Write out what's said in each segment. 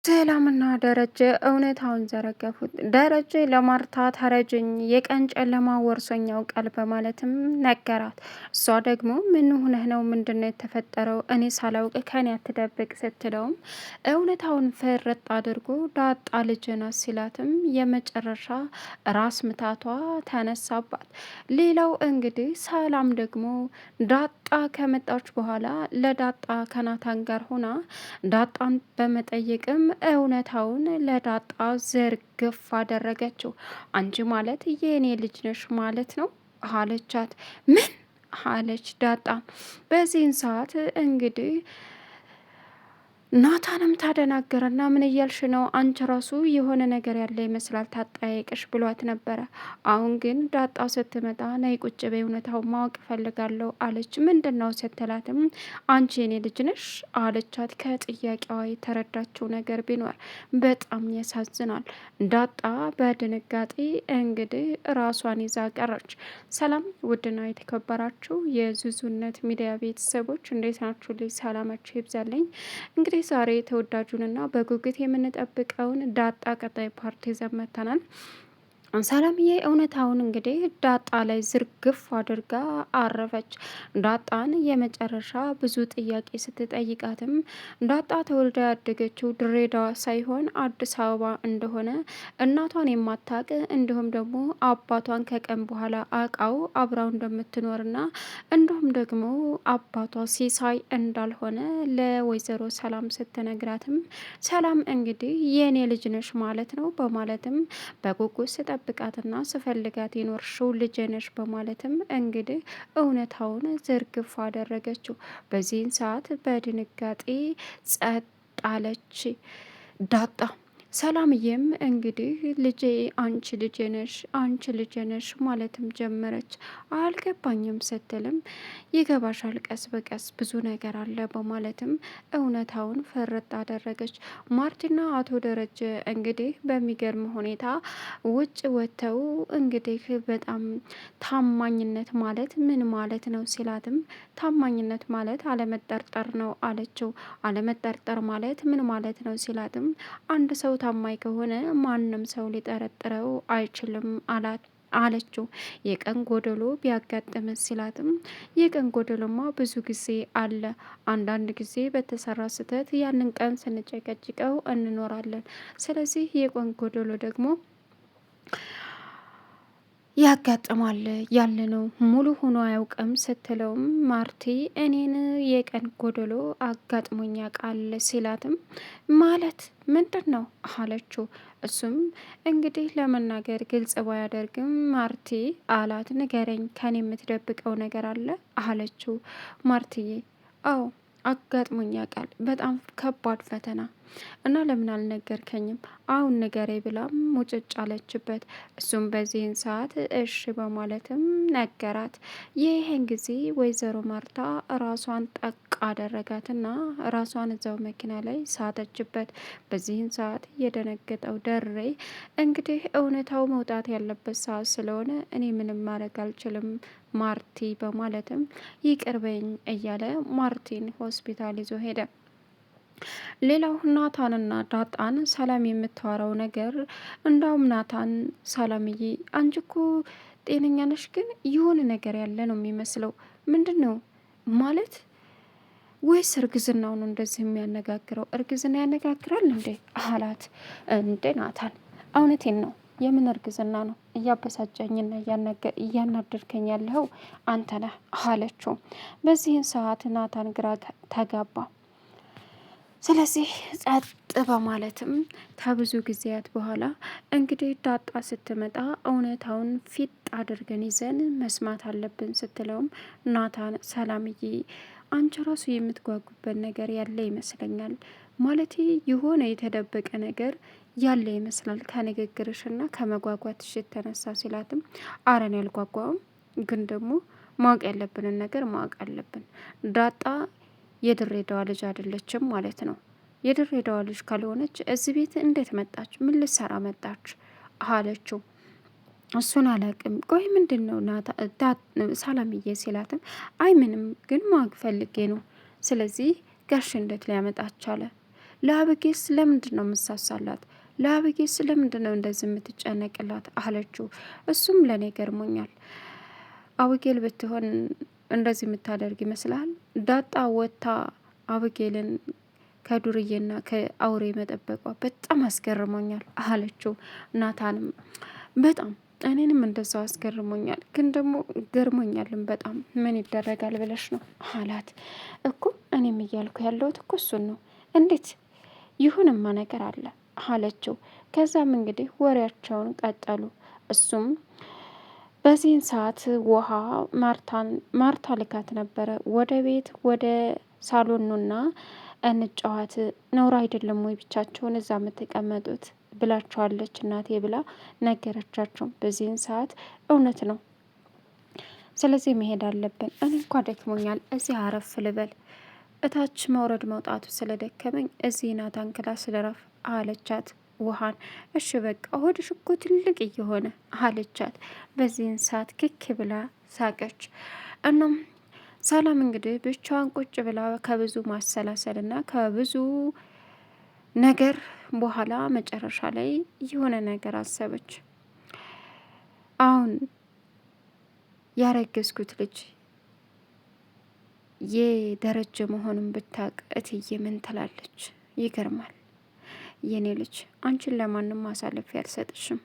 ሰላምና ደረጀ እውነታውን ዘረገፉት። ደረጀ ለማርታ ተረጅኝ የቀን ጨለማ ወርሶኝ ያውቃል በማለትም ነገራት። እሷ ደግሞ ምን ሆነህ ነው? ምንድነው የተፈጠረው? እኔ ሳላውቅ ከኔ አትደብቅ ስትለውም እውነታውን ፍርጥ አድርጎ ዳጣ ልጅ ናት ሲላትም የመጨረሻ ራስ ምታቷ ተነሳባት። ሌላው እንግዲህ ሰላም ደግሞ ዳጣ ከመጣች በኋላ ለዳጣ ከናታን ጋር ሆና ዳጣን በመጠየቅም እውነታውን ለዳጣ ዝርግፍ አደረገችው። አንቺ ማለት የእኔ ልጅ ነሽ ማለት ነው አለቻት። ምን አለች ዳጣ። በዚህን ሰዓት እንግዲህ ናታንም ታደናገረና ምን እያልሽ ነው? አንቺ ራሱ የሆነ ነገር ያለ ይመስላል ታጠያይቅሽ ብሏት ነበረ። አሁን ግን ዳጣ ስትመጣ ነይ ቁጭ በይ እውነታው ማወቅ እፈልጋለሁ አለች። ምንድን ነው ስትላትም አንቺ የኔ ልጅ ነሽ አለቻት። ከጥያቄዋ የተረዳችው ነገር ቢኖር በጣም ያሳዝናል። ዳጣ በድንጋጤ እንግዲህ ራሷን ይዛ ቀረች። ሰላም ውድና የተከበራችሁ የዙዙነት ሚዲያ ቤተሰቦች እንዴት ናችሁ? ልጅ ሰላማችሁ ይብዛለኝ። እንግዲህ ዛሬ ተወዳጁንና በጉጉት የምንጠብቀውን ዳጣ ቀጣይ ፓርቲ ይዘን መጥተናል። ሰላምዬ እውነታውን እንግዲህ ዳጣ ላይ ዝርግፍ አድርጋ አረፈች። ዳጣን የመጨረሻ ብዙ ጥያቄ ስትጠይቃትም ዳጣ ተወልዳ ያደገችው ድሬዳዋ ሳይሆን አዲስ አበባ እንደሆነ እናቷን የማታቅ እንዲሁም ደግሞ አባቷን ከቀን በኋላ አቃው አብራው እንደምትኖርና እንዲሁም ደግሞ አባቷ ሲሳይ እንዳልሆነ ለወይዘሮ ሰላም ስትነግራትም ሰላም እንግዲህ የኔ ልጅ ነሽ ማለት ነው በማለትም በጉጉት ስጠብቃትና ስፈልጋት የኖርሽው ልጅ ነሽ በማለትም እንግዲህ እውነታውን ዝርግፍ አደረገችው። በዚህን ሰዓት በድንጋጤ ጸጥ አለች ዳጣ። ሰላምዬም እንግዲህ ልጄ አንቺ ልጄ ነሽ አንቺ ልጄ ነሽ ማለትም ጀመረች። አልገባኝም ስትልም ይገባሻል ቀስ በቀስ ብዙ ነገር አለ በማለትም እውነታውን ፈረጥ አደረገች። ማርቲና አቶ ደረጀ እንግዲህ በሚገርም ሁኔታ ውጭ ወጥተው እንግዲህ በጣም ታማኝነት ማለት ምን ማለት ነው ሲላትም ታማኝነት ማለት አለመጠርጠር ነው አለችው። አለመጠርጠር ማለት ምን ማለት ነው ሲላትም አንድ ሰው ታማኝ ከሆነ ማንም ሰው ሊጠረጥረው አይችልም አለችው። የቀን ጎደሎ ቢያጋጥም ሲላትም የቀን ጎደሎማ ብዙ ጊዜ አለ። አንዳንድ ጊዜ በተሰራ ስህተት ያንን ቀን ስንጨቀጭቀው እንኖራለን። ስለዚህ የቀን ጎደሎ ደግሞ ያጋጥማል ያለነው ሙሉ ሆኖ አያውቅም ስትለውም ማርቲ እኔን የቀን ጎደሎ አጋጥሞኛ ቃል ሲላትም ማለት ምንድን ነው አለችው። እሱም እንግዲህ ለመናገር ግልጽ ባያደርግም ማርቲ አላት። ንገረኝ ከኔ የምትደብቀው ነገር አለ አለችው። ማርትዬ አዎ አጋጥሞኛ ቃል በጣም ከባድ ፈተና እና ለምን አልነገርከኝም? አሁን ንገሬ ብላም ሙጭጭ አለችበት። እሱም በዚህን ሰዓት እሺ በማለትም ነገራት። ይህን ጊዜ ወይዘሮ ማርታ ራሷን ጠቅ አደረጋትና ራሷን እዛው መኪና ላይ ሳተችበት። በዚህን ሰዓት የደነገጠው ደሬ እንግዲህ እውነታው መውጣት ያለበት ሰዓት ስለሆነ እኔ ምንም ማድረግ አልችልም ማርቲ በማለትም ይቅርበኝ እያለ ማርቲን ሆስፒታል ይዞ ሄደ። ሌላው ናታንና ዳጣን ሰላም የምታወራው ነገር እንዳውም ናታን ሰላምዬ አንቺ እኮ ጤነኛ ነሽ፣ ግን የሆነ ነገር ያለ ነው የሚመስለው። ምንድን ነው ማለት ወይስ እርግዝናው ነው እንደዚህ የሚያነጋግረው? እርግዝና ያነጋግራል እንዴ አላት። እንዴ ናታን እውነቴን ነው። የምን እርግዝና ነው? እያበሳጨኝና እያናደድከኝ ያለኸው አንተ ነህ አለችው። በዚህን ሰዓት ናታን ግራ ተጋባ። ስለዚህ ጸጥ በማለትም ከብዙ ጊዜያት በኋላ እንግዲህ ዳጣ ስትመጣ እውነታውን ፊት አድርገን ይዘን መስማት አለብን ስትለውም ናታን ሰላምዬ አንቺ ራሱ የምትጓጉበት ነገር ያለ ይመስለኛል። ማለቴ የሆነ የተደበቀ ነገር ያለ ይመስላል ከንግግርሽና ከመጓጓትሽ የተነሳ ሲላትም አረን ያልጓጓውም፣ ግን ደግሞ ማወቅ ያለብንን ነገር ማወቅ አለብን። ዳጣ የድሬዳዋ ልጅ አይደለችም ማለት ነው። የድሬዳዋ ልጅ ካልሆነች እዚህ ቤት እንዴት መጣች? ምን ልትሰራ መጣች? አለችው። እሱን አላቅም። ቆይ ምንድን ነው ሰላምዬ ሲላትም አይ ምንም፣ ግን ማወቅ ፈልጌ ነው። ስለዚህ ጋሽ እንዴት ሊያመጣች አለ? ለአበጌስ ለምንድን ነው የምሳሳላት? ለአበጌስ ለምንድን ነው እንደዚህ የምትጨነቅላት አለችው። እሱም ለእኔ ገርሞኛል። አብጌል ብትሆን እንደዚህ የምታደርግ ይመስላል? ዳጣ ወጥታ አብጌልን ከዱርዬና ከአውሬ መጠበቋ በጣም አስገርሞኛል አለችው። ናታንም በጣም እኔንም እንደዛው አስገርሞኛል፣ ግን ደግሞ ገርሞኛልም በጣም ምን ይደረጋል ብለሽ ነው አላት። እኮ እኔም እያልኩ ያለሁት እኮ እሱን ነው። እንዴት ይሁንማ ነገር አለ አለችው። ከዛም እንግዲህ ወሬያቸውን ቀጠሉ። እሱም በዚህን ሰዓት ውሃ ማርታ ልካት ነበረ ወደ ቤት ወደ ሳሎኑና እንጫዋት ነውር አይደለም ወይ ብቻቸውን እዛ የምትቀመጡት ብላቸዋለች እናቴ ብላ ነገረቻቸው። በዚህን ሰዓት እውነት ነው፣ ስለዚህ መሄድ አለብን። እኔ እንኳ ደክሞኛል፣ እዚህ አረፍ ልበል፣ እታች መውረድ መውጣቱ ስለደከመኝ እዚህ ናታን ክላስ ልረፍ አለቻት ውሃን። እሺ በቃ ሆድሽ እኮ ትልቅ እየሆነ አለቻት። በዚህን ሰዓት ክክ ብላ ሳቀች። እናም ሰላም እንግዲህ ብቻዋን ቁጭ ብላ ከብዙ ማሰላሰልና ከብዙ ነገር በኋላ መጨረሻ ላይ የሆነ ነገር አሰበች። አሁን ያረገዝኩት ልጅ የደረጀ መሆኑን ብታቅ እትዬ ምን ትላለች? ይገርማል። የኔ ልጅ አንቺን ለማንም አሳልፌ አልሰጥሽም።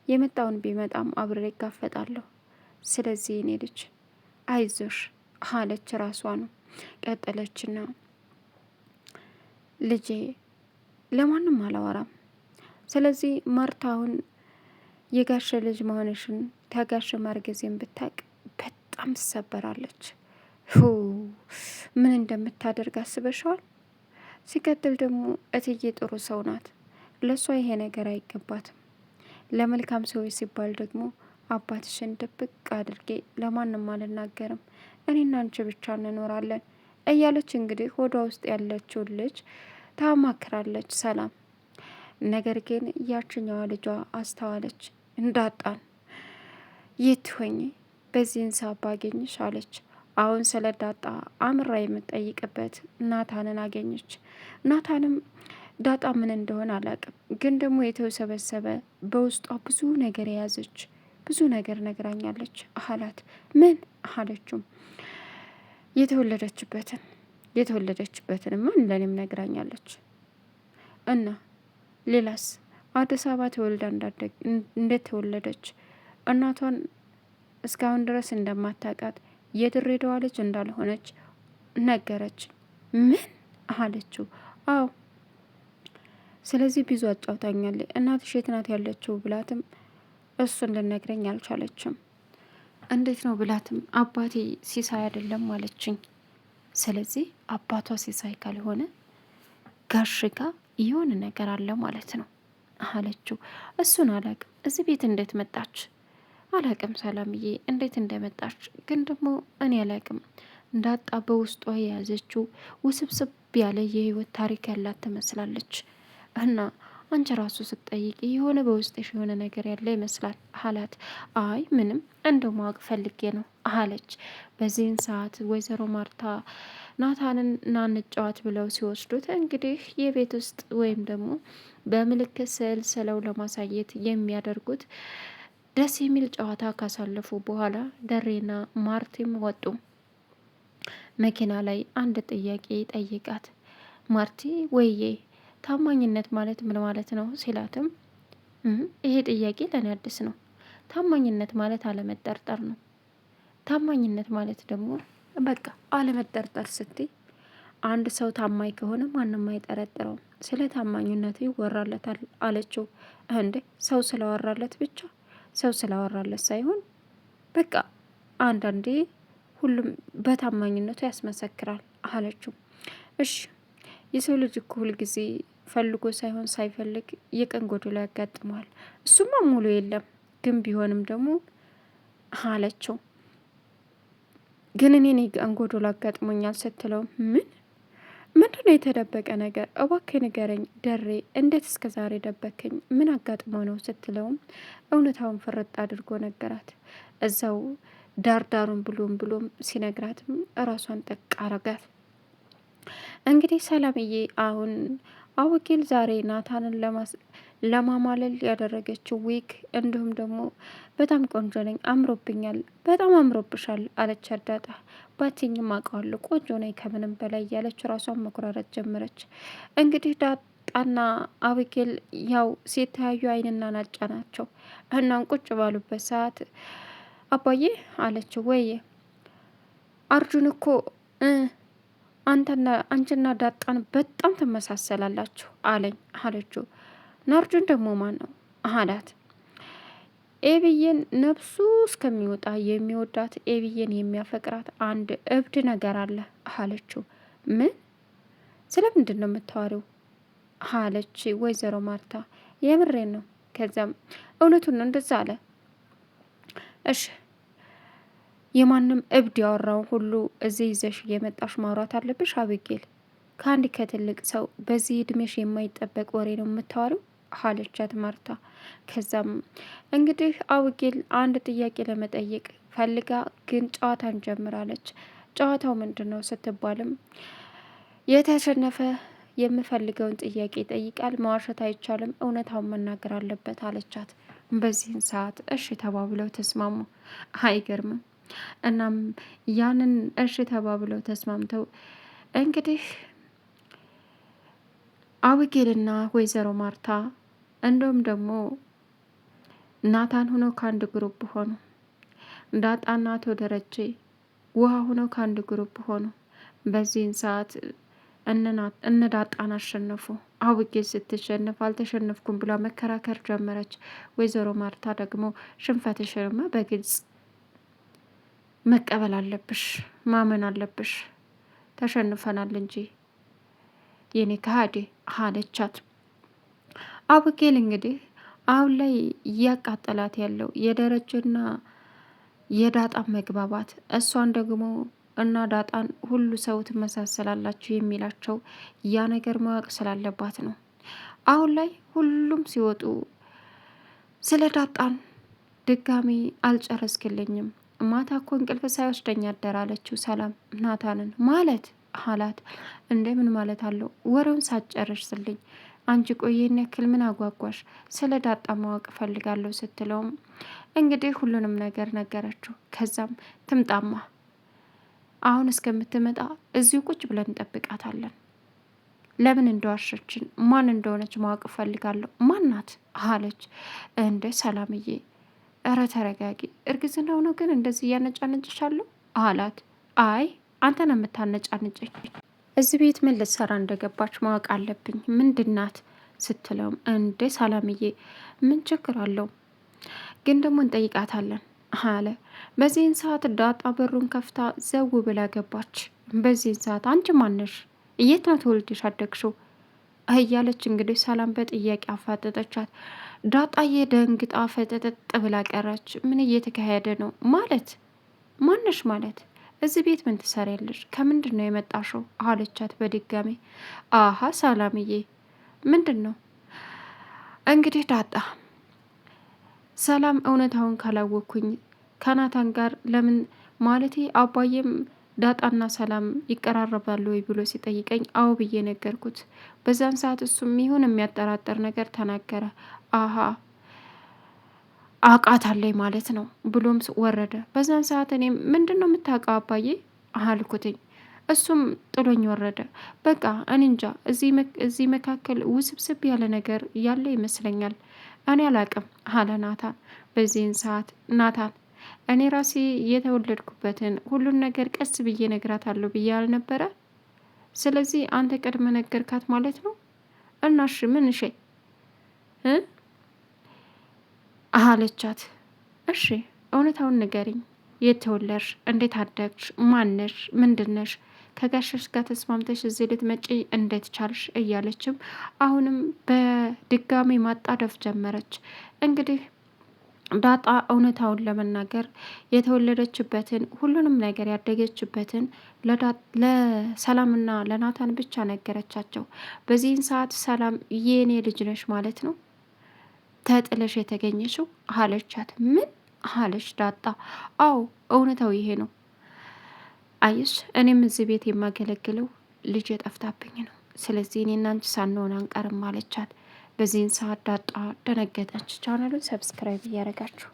የመጣውን ቢመጣም አብሬ ይጋፈጣለሁ። ስለዚህ የኔ ልጅ አይዞሽ አለች። ራሷ ነው ቀጠለችና ልጄ ለማንም አላወራም። ስለዚህ ማርታውን የጋሸ ልጅ መሆንሽን ተጋሸ ማርገዜን ብታቅ በጣም ትሰበራለች። ምን እንደምታደርግ አስበሽዋል? ሲቀጥል ደግሞ እትዬ ጥሩ ሰው ናት። ለእሷ ይሄ ነገር አይገባትም። ለመልካም ሰዎች ሲባል ደግሞ አባትሽን ድብቅ አድርጌ ለማንም አልናገርም፣ እኔና አንቺ ብቻ እንኖራለን እያለች እንግዲህ ሆዷ ውስጥ ያለችውን ልጅ ታማክራለች ሰላም። ነገር ግን ያችኛዋ ልጇ አስተዋለች። እንዳጣን የት ሆኜ በዚህን ሰዓት ባገኝሽ አለች። አሁን ስለ ዳጣ አምራ የምጠይቅበት ናታንን አገኘች። ናታንም ዳጣ ምን እንደሆነ አላቅም፣ ግን ደግሞ የተሰበሰበ በውስጧ ብዙ ነገር የያዘች ብዙ ነገር ነግራኛለች አላት። ምን አለችው? የተወለደችበትን ምን ለኔም ነግራኛለች። እና ሌላስ አዲስ አበባ ተወልዳ እንደተወለደች እናቷን እስካሁን ድረስ እንደማታውቃት የድሬዳዋ ልጅ እንዳልሆነች ነገረች። ምን አለችው? አዎ ስለዚህ ብዙ አጫውታኛለች። እናትሽ የት ናት ያለችው ብላትም እሱን ልነግረኝ አልቻለችም። እንዴት ነው ብላትም አባቴ ሲሳይ አይደለም አለችኝ። ስለዚህ አባቷ ሲሳይ ካልሆነ ጋሽ ጋ የሆነ ነገር አለ ማለት ነው አለችው። እሱን አላቅም። እዚህ ቤት እንዴት መጣች አላቅም ሰላምዬ፣ እንዴት እንደመጣች ግን ደግሞ እኔ አላቅም። እንዳጣ በውስጧ የያዘችው ውስብስብ ያለ የህይወት ታሪክ ያላት ትመስላለች። እና አንቺ ራሱ ስትጠይቂ የሆነ በውስጥሽ የሆነ ነገር ያለ ይመስላል አላት። አይ ምንም እንደው ማወቅ ፈልጌ ነው አለች። በዚህን ሰዓት ወይዘሮ ማርታ ናታንን ና እንጫወት ብለው ሲወስዱት እንግዲህ የቤት ውስጥ ወይም ደግሞ በምልክት ስዕል ስለው ለማሳየት የሚያደርጉት ደስ የሚል ጨዋታ ካሳለፉ በኋላ ደሬና ማርቲም ወጡ። መኪና ላይ አንድ ጥያቄ ጠይቃት። ማርቲ ወይዬ ታማኝነት ማለት ምን ማለት ነው ሲላትም ይሄ ጥያቄ ለኔ አዲስ ነው። ታማኝነት ማለት አለመጠርጠር ነው። ታማኝነት ማለት ደግሞ በቃ አለመጠርጠር ስትይ አንድ ሰው ታማኝ ከሆነ ማንም አይጠረጥረውም። ስለ ታማኝነቱ ይወራለታል አለችው። እንዴ ሰው ስለወራለት ብቻ ሰው ስላወራለት ሳይሆን በቃ አንዳንዴ ሁሉም በታማኝነቱ ያስመሰክራል አለችው። እሺ የሰው ልጅ እኮ ሁልጊዜ ፈልጎ ሳይሆን ሳይፈልግ የቀን ጎዶሎ ያጋጥመዋል። እሱማ ሙሉ የለም ግን ቢሆንም ደግሞ አለችው። ግን እኔ ቀን ጎዶሎ አጋጥሞኛል ስትለው ምንድነው የተደበቀ ነገር እባክህ ንገረኝ ደሬ፣ እንዴት እስከ ዛሬ ደበከኝ? ምን አጋጥሞ ነው ስትለውም እውነታውን ፍርጥ አድርጎ ነገራት። እዛው ዳርዳሩን ብሎም ሲነግራትም እራሷን ጠቅ አረጋት። እንግዲህ ሰላምዬ አሁን አውጌል ዛሬ ናታንን ለማማለል ያደረገችው ዊግ እንዲሁም ደግሞ በጣም ቆንጆ ነኝ፣ አምሮብኛል፣ በጣም አምሮብሻል አለቻት ዳጣ። ባቲኝም አውቀዋለሁ ቆንጆ ነኝ ከምንም በላይ እያለች ራሷን መኩራረት ጀመረች። እንግዲህ ዳጣና አብጌል ያው ሲተያዩ አይንና ናጫ ናቸው። እናም ቁጭ ባሉበት ሰዓት አባዬ አለችው። ወይ አርጁን እኮ አንቺና ዳጣን በጣም ትመሳሰላላችሁ አለኝ አለችው። ናርጁን ደግሞ ማን ነው አላት። ኤብዬን ነፍሱ እስከሚወጣ የሚወዳት ኤብዬን የሚያፈቅራት አንድ እብድ ነገር አለ አለችው። ምን ስለምንድን ነው የምታወሪው አለች ወይዘሮ ማርታ። የምሬን ነው። ከዚያም እውነቱን ነው እንደዛ አለ። እሺ የማንም እብድ ያወራው ሁሉ እዚህ ይዘሽ እየመጣሽ ማውራት አለብሽ አቢጌል። ከአንድ ከትልቅ ሰው በዚህ እድሜሽ የማይጠበቅ ወሬ ነው የምታወሪው አለቻት ማርታ። ከዛም እንግዲህ አቢጌል አንድ ጥያቄ ለመጠየቅ ፈልጋ ግን ጨዋታን ጀምራለች። ጨዋታው ምንድን ነው ስትባልም የተሸነፈ የምፈልገውን ጥያቄ ይጠይቃል፣ መዋሸት አይቻልም፣ እውነታውን መናገር አለበት አለቻት። በዚህን ሰዓት እሺ ተባብለው ተስማሙ። አይገርምም? እናም ያንን እሺ ተባብለው ተስማምተው እንግዲህ አቢጌልና ወይዘሮ ማርታ እንዲሁም ደግሞ ናታን ሆነው ከአንድ ግሩፕ ሆኑ። ዳጣና አቶ ደረጀ ውሃ ሆነው ከአንድ ግሩፕ ሆኑ። በዚህን ሰዓት እነ ዳጣን አሸነፉ። አቢጌል ስትሸነፍ አልተሸነፍኩም ብላ መከራከር ጀመረች። ወይዘሮ ማርታ ደግሞ ሽንፈትሽንማ በግልጽ መቀበል አለብሽ፣ ማመን አለብሽ፣ ተሸንፈናል እንጂ የኔ ከሃዲ አለቻት። አቢጌል እንግዲህ አሁን ላይ እያቃጠላት ያለው የደረጀና የዳጣን መግባባት፣ እሷን ደግሞ እና ዳጣን ሁሉ ሰው ትመሳሰላላችሁ የሚላቸው ያ ነገር ማወቅ ስላለባት ነው። አሁን ላይ ሁሉም ሲወጡ ስለ ዳጣን ድጋሚ አልጨረስክልኝም፣ ማታ እኮ እንቅልፍ ሳይወስደኝ አደር አለችው ሰላም ናታንን። ማለት አላት። እንደምን ማለት አለው? ወሬውን ሳትጨርሽልኝ አንቺ ቆየን ያክል ምን አጓጓሽ? ስለ ዳጣ ማወቅ እፈልጋለሁ ስትለውም እንግዲህ ሁሉንም ነገር ነገረችው። ከዛም ትምጣማ አሁን እስከምትመጣ እዚሁ ቁጭ ብለን እንጠብቃታለን። ለምን እንደዋሸችን ማን እንደሆነች ማወቅ እፈልጋለሁ። ማናት አለች። እንደ ሰላምዬ እረ ተረጋጊ፣ እርግዝናው ነው ግን እንደዚህ እያነጫነጭሻለሁ አላት። አይ አንተ ነው የምታነጫንጭኝ። እዚህ ቤት ምን ልትሰራ እንደገባች ማወቅ አለብኝ። ምንድናት ስትለውም እንደ ሰላምዬ ምን ችግር አለው ግን ደግሞ እንጠይቃታለን አለ። በዚህን ሰዓት ዳጣ በሩን ከፍታ ዘው ብላ ገባች። በዚህን ሰዓት አንቺ ማነሽ? የት ነው ተወልደሽ አደግሽው? እያለች እንግዲህ ሰላም በጥያቄ አፋጠጠቻት። ዳጣዬ ደንግጣ ፈጠጠጥ ብላ ቀረች። ምን እየተካሄደ ነው ማለት? ማነሽ ማለት? እዚህ ቤት ምን ትሰሪያለሽ? ከምንድን ነው የመጣሽው? አለቻት በድጋሚ። አሀ ሰላምዬ ምንድን ነው እንግዲህ ዳጣ ሰላም እውነታውን ካላወቅኩኝ ከናታን ጋር ለምን ማለቴ አባዬም ዳጣና ሰላም ይቀራረባሉ ወይ ብሎ ሲጠይቀኝ አዎ ብዬ ነገርኩት። በዛን ሰዓት እሱም ይሁን የሚያጠራጥር ነገር ተናገረ። አሀ አውቃታለኝ ማለት ነው ብሎም ወረደ። በዛን ሰዓት እኔም ምንድን ነው የምታውቀው አባዬ አልኩትኝ። እሱም ጥሎኝ ወረደ። በቃ እኔ እንጃ እዚህ መካከል ውስብስብ ያለ ነገር ያለ ይመስለኛል። እኔ አላቅም አለ ናታን። በዚህን ሰዓት ናታን እኔ ራሴ የተወለድኩበትን ሁሉን ነገር ቀስ ብዬ ነግራታለሁ ብዬ አልነበረ? ስለዚህ አንተ ቀድመ ነገርካት ማለት ነው? እናሽ ምን እሺ አለቻት። እሺ እውነታውን ንገሪኝ፣ የት ተወለድሽ? እንዴት አደግሽ? ማነሽ? ምንድነሽ? ከጋሸሽ ጋር ተስማምተሽ እዚህ ልትመጪ እንዴት ቻልሽ? እያለችም አሁንም በድጋሚ ማጣደፍ ጀመረች። እንግዲህ ዳጣ እውነታውን ለመናገር የተወለደችበትን ሁሉንም ነገር ያደገችበትን ለሰላምና ለናታን ብቻ ነገረቻቸው። በዚህን ሰዓት ሰላም የኔ ልጅ ነሽ ማለት ነው ተጥለሽ የተገኘችው አለቻት። ምን አለች ዳጣ? አዎ እውነታው ይሄ ነው። አይሽ እኔም እዚህ ቤት የማገለግለው ልጅ የጠፍታብኝ ነው። ስለዚህ እኔ እና አንቺ ሳንሆን አንቀርም አለቻት። በዚህን ሰዓት ዳጣ ደነገጠች። ቻናሉን ሰብስክራይብ እያደረጋችሁ